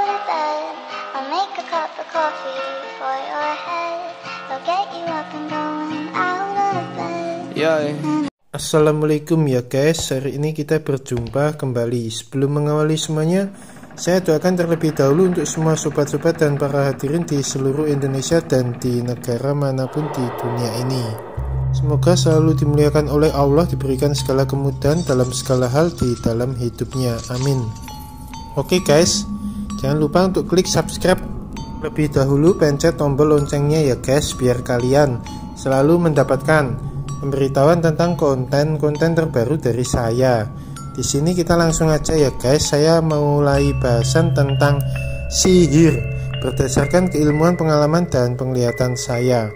to bed. I'll make a cup of coffee for your head. I'll get you up and going out of bed. Assalamualaikum ya guys, hari ini kita berjumpa kembali. Sebelum mengawali semuanya, saya doakan terlebih dahulu untuk semua sobat-sobat dan para hadirin di seluruh Indonesia dan di negara manapun di dunia ini. Semoga selalu dimuliakan oleh Allah, diberikan segala kemudahan dalam segala hal di dalam hidupnya, amin. Oke guys, jangan lupa untuk klik subscribe lebih dahulu, pencet tombol loncengnya ya guys, biar kalian selalu mendapatkan pemberitahuan tentang konten-konten terbaru dari saya. Di sini kita langsung aja ya guys, saya mulai bahasan tentang sihir berdasarkan keilmuan, pengalaman dan penglihatan saya.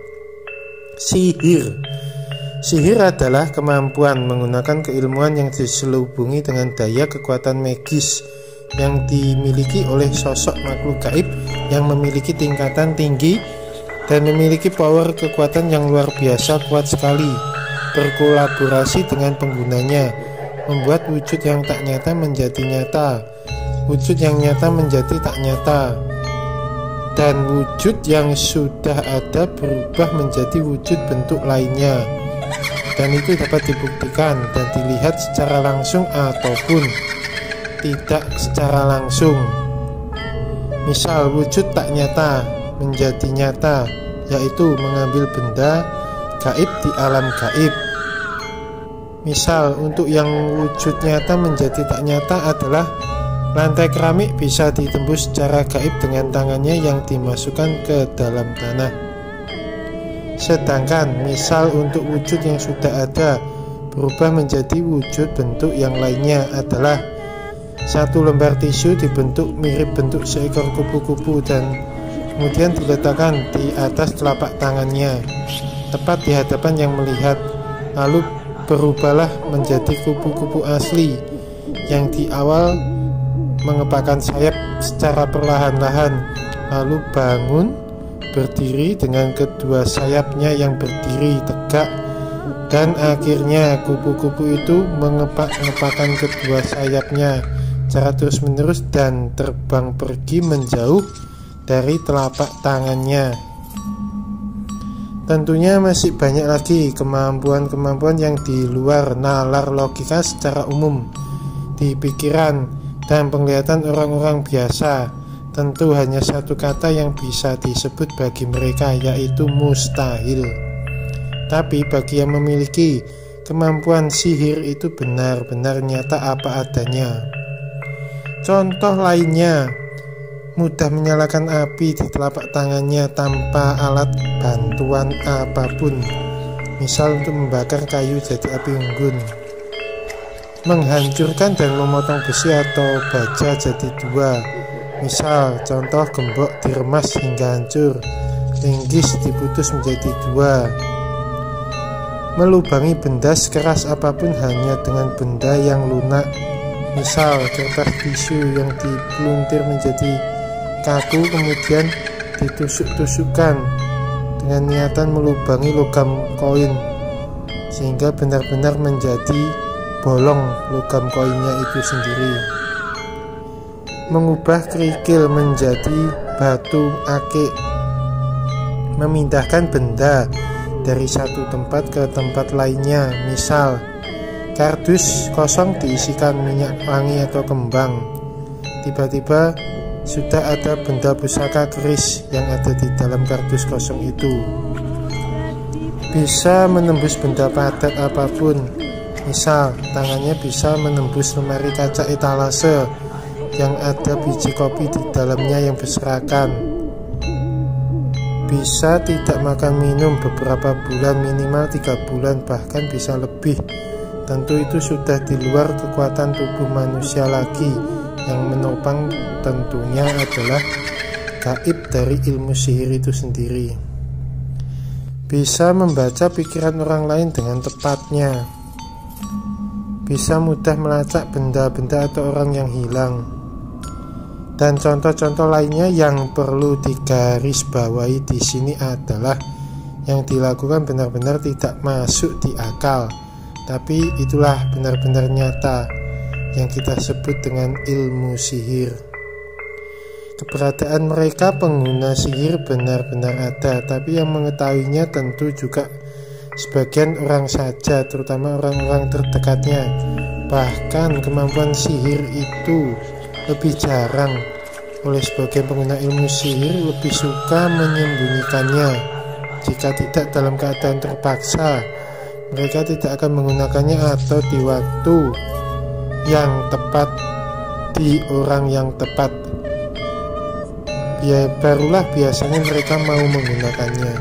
Sihir adalah kemampuan menggunakan keilmuan yang diselubungi dengan daya kekuatan magis yang dimiliki oleh sosok makhluk gaib yang memiliki tingkatan tinggi dan memiliki power kekuatan yang luar biasa kuat sekali. Berkolaborasi dengan penggunanya, membuat wujud yang tak nyata menjadi nyata, wujud yang nyata menjadi tak nyata, dan wujud yang sudah ada berubah menjadi wujud bentuk lainnya. Dan itu dapat dibuktikan dan dilihat secara langsung ataupun tidak secara langsung. Misal wujud tak nyata menjadi nyata, yaitu mengambil benda gaib di alam gaib. Misal untuk yang wujud nyata menjadi tak nyata adalah lantai keramik bisa ditembus secara gaib dengan tangannya yang dimasukkan ke dalam tanah. Sedangkan misal untuk wujud yang sudah ada berubah menjadi wujud bentuk yang lainnya adalah satu lembar tisu dibentuk mirip bentuk seekor kupu-kupu dan kemudian diletakkan di atas telapak tangannya, tepat di hadapan yang melihat, lalu berubahlah menjadi kupu-kupu asli yang di awal mengepakkan sayap secara perlahan-lahan, lalu bangun berdiri dengan kedua sayapnya yang berdiri tegak, dan akhirnya kupu-kupu itu mengepakkan kedua sayapnya secara terus-menerus dan terbang pergi menjauh dari telapak tangannya. Tentunya masih banyak lagi kemampuan-kemampuan yang di luar nalar logika secara umum di pikiran dan penglihatan orang-orang biasa. Tentu hanya satu kata yang bisa disebut bagi mereka, yaitu mustahil. Tapi bagi yang memiliki kemampuan sihir itu benar-benar nyata apa adanya. Contoh lainnya, mudah menyalakan api di telapak tangannya tanpa alat bantuan apapun. Misal untuk membakar kayu jadi api unggun, menghancurkan dan memotong besi atau baja jadi dua. Misal contoh gembok diremas hingga hancur, linggis diputus menjadi dua, melubangi benda sekeras apapun hanya dengan benda yang lunak. Misal kertas tisu yang dipeluntir menjadi kaku kemudian ditusuk-tusukkan dengan niatan melubangi logam koin sehingga benar-benar menjadi bolong logam koinnya itu sendiri. Mengubah kerikil menjadi batu akik, memindahkan benda dari satu tempat ke tempat lainnya. Misal kardus kosong diisikan minyak wangi atau kembang, tiba-tiba sudah ada benda pusaka keris yang ada di dalam kardus kosong itu. Bisa menembus benda padat apapun. Misal tangannya bisa menembus lemari kaca etalase yang ada biji kopi di dalamnya yang berserakan. Bisa tidak makan minum beberapa bulan, minimal 3 bulan, bahkan bisa lebih. Tentu itu sudah di luar kekuatan tubuh manusia lagi. Yang menopang tentunya adalah gaib dari ilmu sihir itu sendiri. Bisa membaca pikiran orang lain dengan tepatnya. Bisa mudah melacak benda-benda atau orang yang hilang. Dan contoh-contoh lainnya yang perlu digarisbawahi di sini adalah yang dilakukan benar-benar tidak masuk di akal, tapi itulah benar-benar nyata yang kita sebut dengan ilmu sihir. Keberadaan mereka pengguna sihir benar-benar ada, tapi yang mengetahuinya tentu juga sebagian orang saja, terutama orang-orang terdekatnya. Bahkan kemampuan sihir itu lebih jarang. Oleh sebagian pengguna ilmu sihir lebih suka menyembunyikannya. Jika tidak dalam keadaan terpaksa, mereka tidak akan menggunakannya atau di waktu yang tepat, di orang yang tepat. Barulah biasanya mereka mau menggunakannya.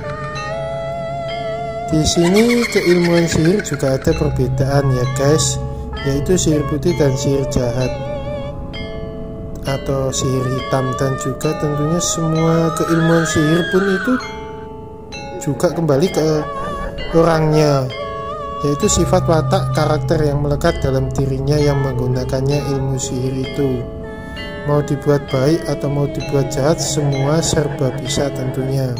Di sini keilmuan sihir juga ada perbedaan ya guys, yaitu sihir putih dan sihir jahat atau sihir hitam, dan juga tentunya semua keilmuan sihir pun itu juga kembali ke orangnya, yaitu sifat watak karakter yang melekat dalam dirinya yang menggunakannya ilmu sihir itu. Mau dibuat baik atau mau dibuat jahat, semua serba bisa tentunya.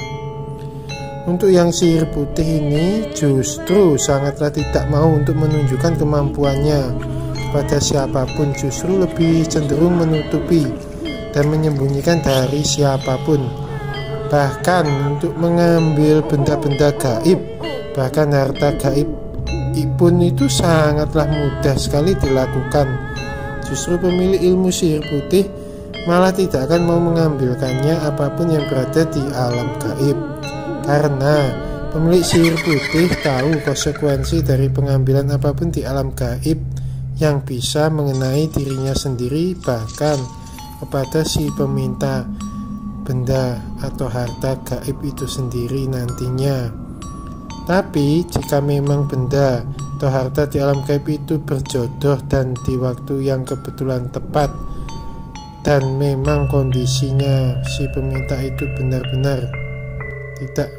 Untuk yang sihir putih ini justru sangatlah tidak mau untuk menunjukkan kemampuannya kepada siapapun, justru lebih cenderung menutupi dan menyembunyikan dari siapapun. Bahkan untuk mengambil benda-benda gaib, bahkan harta gaib pun itu sangatlah mudah sekali dilakukan. Justru pemilik ilmu sihir putih malah tidak akan mau mengambilkannya apapun yang berada di alam gaib, karena pemilik sihir putih tahu konsekuensi dari pengambilan apapun di alam gaib yang bisa mengenai dirinya sendiri, bahkan kepada si peminta benda atau harta gaib itu sendiri nantinya. Tapi jika memang benda atau harta di alam gaib itu berjodoh dan di waktu yang kebetulan tepat, dan memang kondisinya si peminta itu benar-benar tidak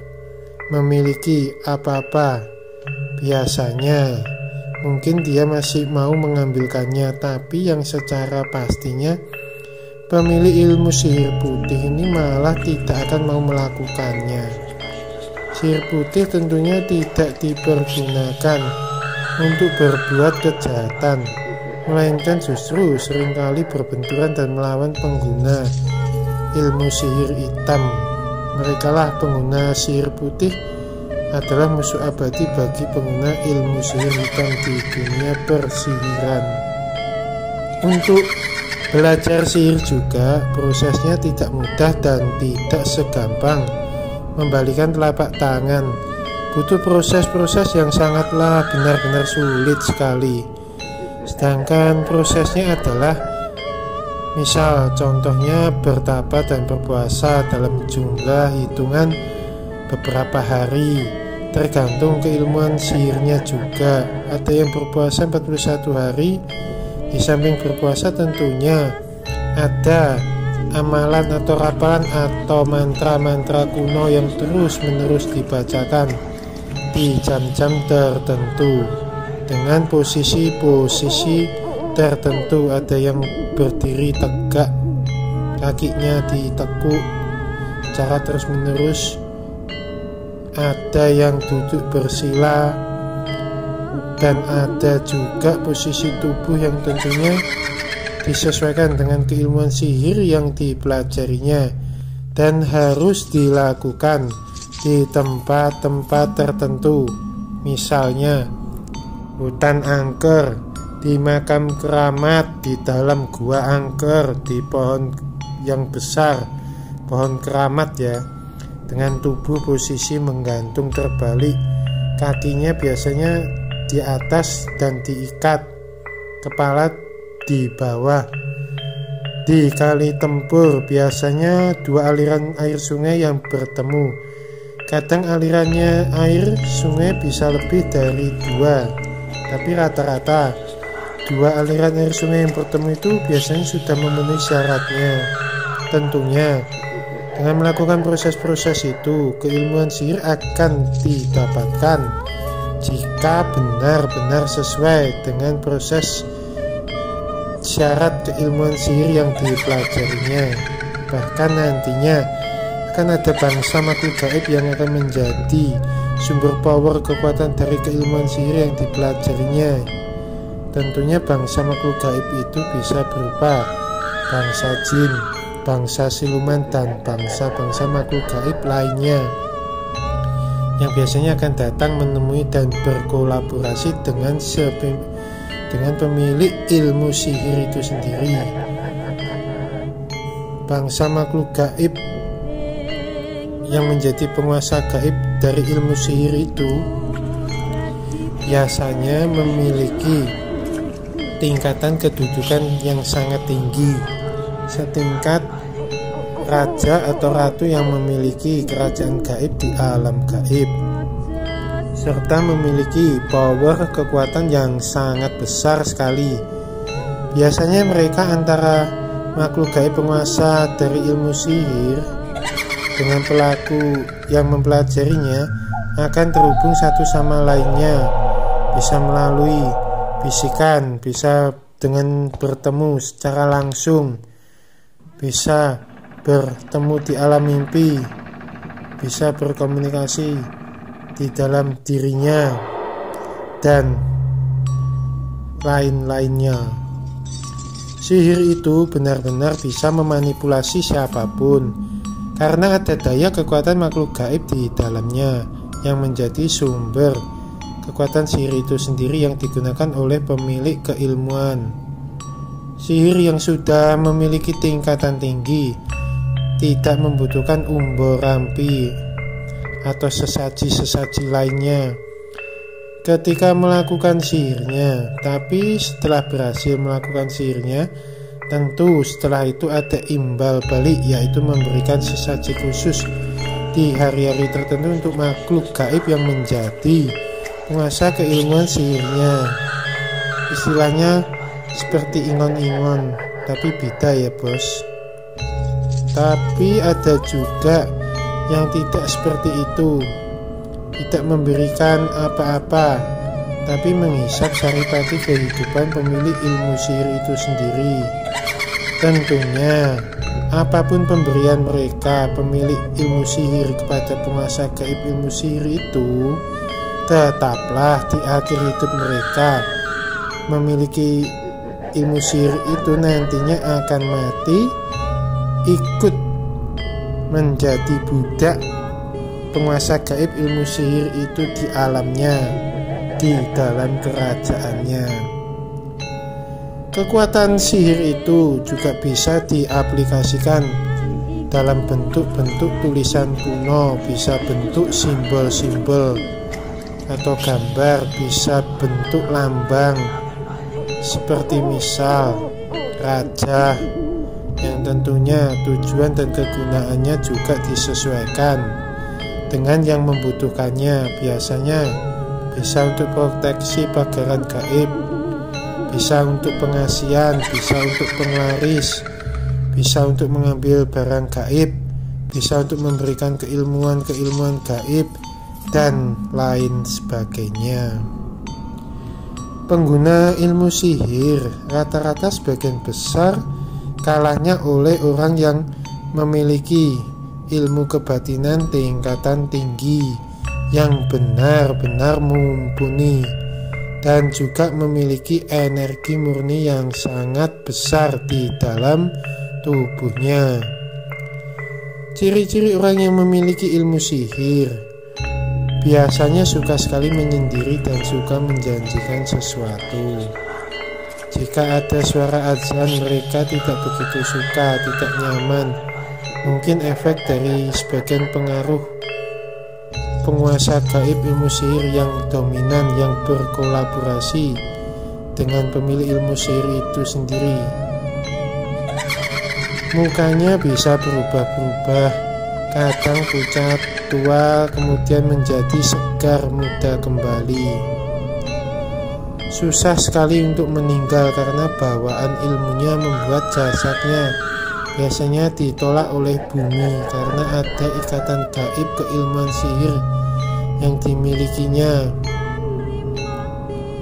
memiliki apa-apa, biasanya mungkin dia masih mau mengambilkannya. Tapi yang secara pastinya pemilik ilmu sihir putih ini malah tidak akan mau melakukannya. Sihir putih tentunya tidak dipergunakan untuk berbuat kejahatan, melainkan justru seringkali berbenturan dan melawan pengguna ilmu sihir hitam. Merekalah pengguna sihir putih adalah musuh abadi bagi pengguna ilmu sihir hitam di dunia persihiran. Untuk belajar sihir juga prosesnya tidak mudah dan tidak segampang membalikan telapak tangan. Butuh proses-proses yang sangatlah benar-benar sulit sekali. Sedangkan prosesnya adalah, misal contohnya bertapa dan berpuasa dalam jumlah hitungan beberapa hari, tergantung keilmuan sihirnya juga. Ada yang berpuasa 41 hari. Di samping berpuasa tentunya ada amalan atau rapalan atau mantra-mantra kuno yang terus-menerus dibacakan di jam-jam tertentu dengan posisi-posisi tertentu. Ada yang berdiri tegak, kakinya ditekuk secara terus-menerus. Ada yang duduk bersila, dan ada juga posisi tubuh yang tentunya disesuaikan dengan keilmuan sihir yang dipelajarinya dan harus dilakukan di tempat-tempat tertentu, misalnya hutan angker, di makam keramat, di dalam gua angker, di pohon yang besar, pohon keramat ya, dengan tubuh posisi menggantung terbalik, kakinya biasanya di atas dan diikat, kepala di bawah. Di kali tempur biasanya dua aliran air sungai yang bertemu. Kadang alirannya air sungai bisa lebih dari dua, tapi rata-rata dua aliran air sungai yang bertemu itu biasanya sudah memenuhi syaratnya. Tentunya dengan melakukan proses-proses itu, keilmuan sihir akan didapatkan jika benar-benar sesuai dengan proses syarat keilmuan sihir yang dipelajarinya. Bahkan nantinya akan ada bangsa makhluk gaib yang akan menjadi sumber power kekuatan dari keilmuan sihir yang dipelajarinya. Tentunya bangsa makhluk gaib itu bisa berupa bangsa jin, bangsa siluman dan bangsa-bangsa makhluk gaib lainnya yang biasanya akan datang menemui dan berkolaborasi dengan pemilik ilmu sihir itu sendiri. Bangsa makhluk gaib yang menjadi penguasa gaib dari ilmu sihir itu biasanya memiliki tingkatan kedudukan yang sangat tinggi, setingkat raja atau ratu yang memiliki kerajaan gaib di alam gaib, serta memiliki power kekuatan yang sangat besar sekali. Biasanya mereka antara makhluk gaib penguasa dari ilmu sihir dengan pelaku yang mempelajarinya akan terhubung satu sama lainnya, bisa melalui bisikan, bisa dengan bertemu secara langsung, bisa bertemu di alam mimpi, bisa berkomunikasi di dalam dirinya, dan lain-lainnya. Sihir itu benar-benar bisa memanipulasi siapapun, karena ada daya kekuatan makhluk gaib di dalamnya yang menjadi sumber kekuatan sihir itu sendiri yang digunakan oleh pemilik keilmuan. Sihir yang sudah memiliki tingkatan tinggi tidak membutuhkan umbor rampi atau sesaji-sesaji lainnya ketika melakukan sihirnya. Tapi setelah berhasil melakukan sihirnya, tentu setelah itu ada imbal balik, yaitu memberikan sesaji khusus di hari-hari tertentu untuk makhluk gaib yang menjadi penguasa keilmuan sihirnya. Istilahnya seperti ingon-ingon, tapi beda ya bos. Tapi ada juga yang tidak seperti itu, tidak memberikan apa-apa, tapi menghisap saripati kehidupan pemilik ilmu sihir itu sendiri. Tentunya apapun pemberian mereka, pemilik ilmu sihir, kepada penguasa gaib ilmu sihir itu, tetaplah di akhir hidup mereka memiliki ilmu sihir itu nantinya akan mati, ikut menjadi budak penguasa gaib ilmu sihir itu di alamnya, di dalam kerajaannya. Kekuatan sihir itu juga bisa diaplikasikan dalam bentuk-bentuk tulisan kuno, bisa bentuk simbol-simbol atau gambar, bisa bentuk lambang seperti misal raja, yang tentunya tujuan dan kegunaannya juga disesuaikan dengan yang membutuhkannya. Biasanya bisa untuk proteksi pagaran gaib, bisa untuk pengasihan, bisa untuk penglaris, bisa untuk mengambil barang gaib, bisa untuk memberikan keilmuan-keilmuan gaib, dan lain sebagainya. Pengguna ilmu sihir rata-rata sebagian besar kalahnya oleh orang yang memiliki ilmu kebatinan tingkatan tinggi, yang benar-benar mumpuni dan juga memiliki energi murni yang sangat besar di dalam tubuhnya. Ciri-ciri orang yang memiliki ilmu sihir biasanya suka sekali menyendiri dan suka menjanjikan sesuatu. Jika ada suara azan, mereka tidak begitu suka, tidak nyaman. Mungkin efek dari sebagian pengaruh penguasa gaib ilmu sihir yang dominan, yang berkolaborasi dengan pemilik ilmu sihir itu sendiri. Mukanya bisa berubah-ubah, kadang pucat tua, kemudian menjadi segar muda kembali. Susah sekali untuk meninggal karena bawaan ilmunya membuat jasadnya biasanya ditolak oleh bumi, karena ada ikatan gaib keilmuan sihir yang dimilikinya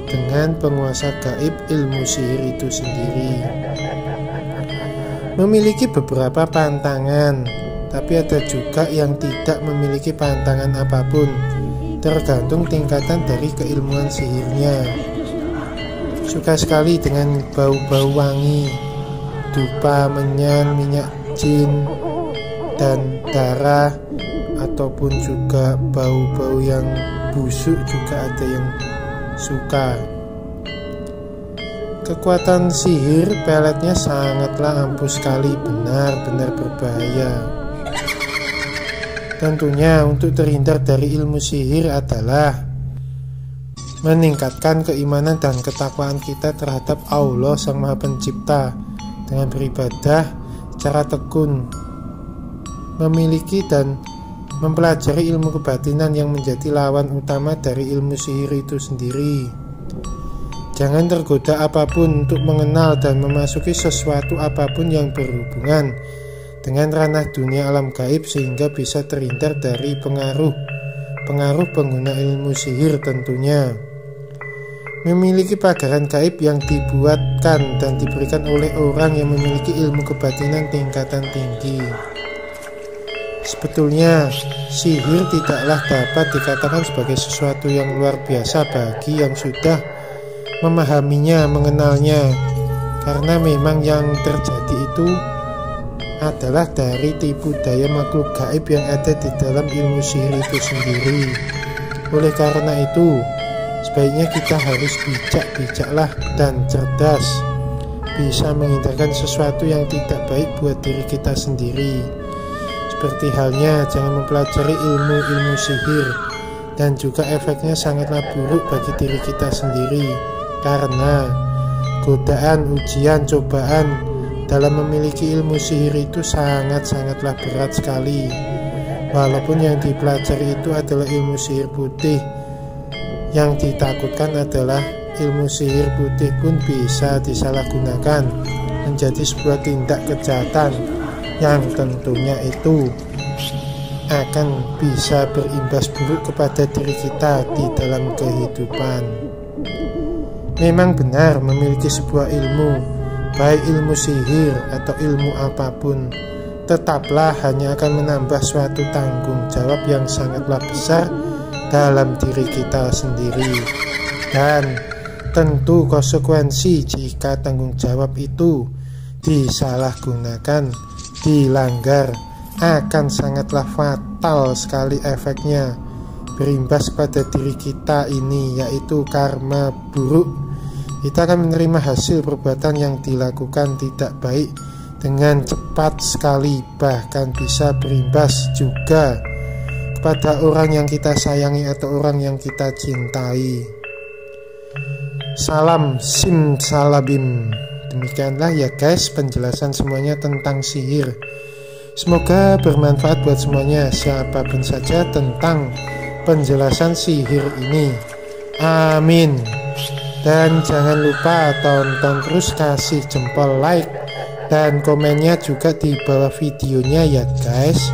dengan penguasa gaib ilmu sihir itu sendiri. Memiliki beberapa pantangan, tapi ada juga yang tidak memiliki pantangan apapun, tergantung tingkatan dari keilmuan sihirnya. Suka sekali dengan bau-bau wangi, dupa, menyan, minyak jin dan darah, ataupun juga bau-bau yang busuk juga ada yang suka. Kekuatan sihir peletnya sangatlah ampuh sekali, benar-benar berbahaya. Tentunya untuk terhindar dari ilmu sihir adalah meningkatkan keimanan dan ketakwaan kita terhadap Allah Sang Maha Pencipta dengan beribadah secara tekun, memiliki dan mempelajari ilmu kebatinan yang menjadi lawan utama dari ilmu sihir itu sendiri. Jangan tergoda apapun untuk mengenal dan memasuki sesuatu apapun yang berhubungan dengan ranah dunia alam gaib, sehingga bisa terhindar dari pengaruh pengguna ilmu sihir. Tentunya memiliki pagaran gaib yang dibuatkan dan diberikan oleh orang yang memiliki ilmu kebatinan tingkatan tinggi. Sebetulnya sihir tidaklah dapat dikatakan sebagai sesuatu yang luar biasa bagi yang sudah memahaminya, mengenalnya, karena memang yang terjadi itu adalah dari tipu daya makhluk gaib yang ada di dalam ilmu sihir itu sendiri. Oleh karena itu, sebaiknya kita harus bijak-bijaklah dan cerdas, bisa menghindarkan sesuatu yang tidak baik buat diri kita sendiri. Seperti halnya jangan mempelajari ilmu sihir, dan juga efeknya sangatlah buruk bagi diri kita sendiri, karena godaan, ujian, cobaan dalam memiliki ilmu sihir itu sangatlah berat sekali. Walaupun yang dipelajari itu adalah ilmu sihir putih, yang ditakutkan adalah ilmu sihir putih pun bisa disalahgunakan menjadi sebuah tindak kejahatan yang tentunya itu akan bisa berimbas buruk kepada diri kita di dalam kehidupan. Memang benar, memiliki sebuah ilmu, baik ilmu sihir atau ilmu apapun, tetaplah hanya akan menambah suatu tanggung jawab yang sangatlah besar dalam diri kita sendiri. Dan tentu konsekuensi jika tanggung jawab itu disalahgunakan, dilanggar, akan sangatlah fatal sekali efeknya, berimbas pada diri kita ini, yaitu karma buruk. Kita akan menerima hasil perbuatan yang dilakukan tidak baik dengan cepat sekali, bahkan bisa berimbas juga kepada orang yang kita sayangi atau orang yang kita cintai. Salam simsalabim. Demikianlah ya guys penjelasan semuanya tentang sihir. Semoga bermanfaat buat semuanya, siapapun saja, tentang penjelasan sihir ini. Amin. Dan jangan lupa tonton terus, kasih jempol like dan komennya juga di bawah videonya ya guys.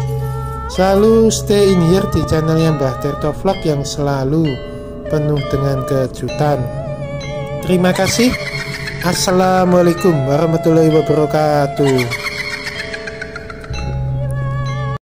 Selalu stay in here di channelnya Mbah Tirto Vlog yang selalu penuh dengan kejutan. Terima kasih. Assalamualaikum warahmatullahi wabarakatuh.